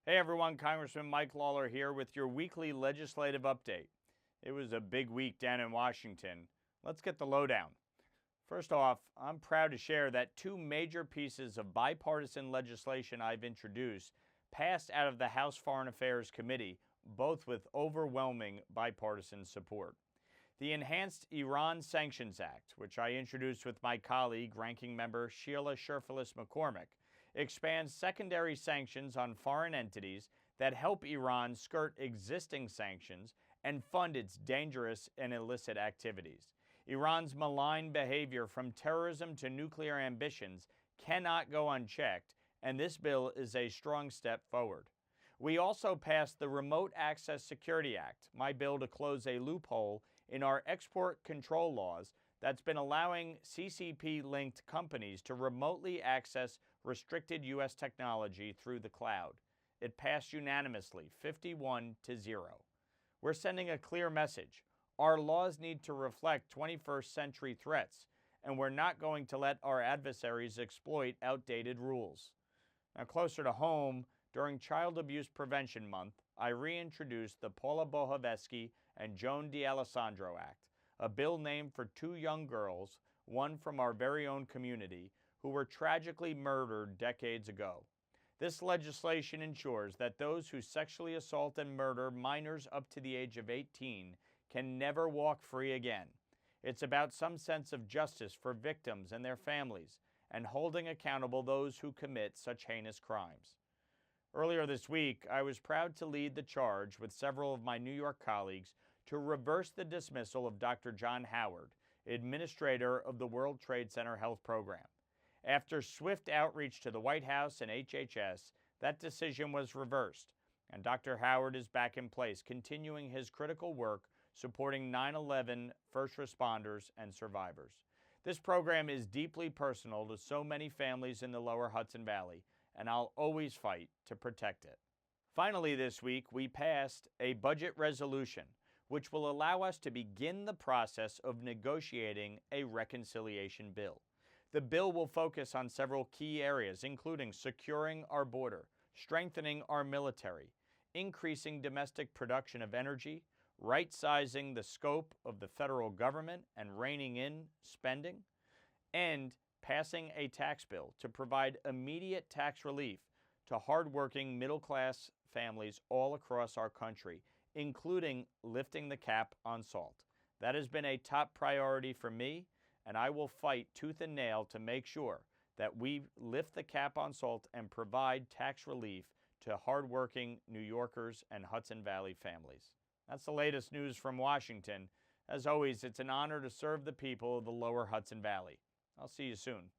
Hey everyone, Congressman Mike Lawler here with your weekly legislative update. It was a big week down in Washington. Let's get the lowdown. First off, I'm proud to share that two major pieces of bipartisan legislation I've introduced passed out of the House Foreign Affairs Committee, both with overwhelming bipartisan support. The Enhanced Iran Sanctions Act, which I introduced with my colleague, Ranking Member Sheila Sherfilis McCormick, expands secondary sanctions on foreign entities that help Iran skirt existing sanctions and fund its dangerous and illicit activities. Iran's malign behavior, from terrorism to nuclear ambitions, cannot go unchecked, and this bill is a strong step forward. We also passed the Remote Access Security Act, my bill to close a loophole in our export control laws that's been allowing CCP-linked companies to remotely access restricted U.S. technology through the cloud. It passed unanimously, 51-0. We're sending a clear message. Our laws need to reflect 21st century threats, and we're not going to let our adversaries exploit outdated rules. Now, closer to home, during Child Abuse Prevention Month, I reintroduced the Paula Bohovesky and Joan D'Alessandro Act, a bill named for two young girls, one from our very own community, who were tragically murdered decades ago. This legislation ensures that those who sexually assault and murder minors up to the age of 18 can never walk free again. It's about some sense of justice for victims and their families, and holding accountable those who commit such heinous crimes. Earlier this week, I was proud to lead the charge with several of my New York colleagues to reverse the dismissal of Dr. John Howard, administrator of the World Trade Center Health Program. After swift outreach to the White House and HHS, that decision was reversed, and Dr. Howard is back in place, continuing his critical work supporting 9/11 first responders and survivors. This program is deeply personal to so many families in the lower Hudson Valley, and I'll always fight to protect it. Finally, this week, we passed a budget resolution, which will allow us to begin the process of negotiating a reconciliation bill. The bill will focus on several key areas, including securing our border, strengthening our military, increasing domestic production of energy, right-sizing the scope of the federal government and reining in spending, and passing a tax bill to provide immediate tax relief to hardworking middle-class families all across our country, including lifting the cap on salt. That has been a top priority for me, and I will fight tooth and nail to make sure that we lift the cap on salt and provide tax relief to hardworking New Yorkers and Hudson Valley families. That's the latest news from Washington. As always, it's an honor to serve the people of the lower Hudson Valley. I'll see you soon.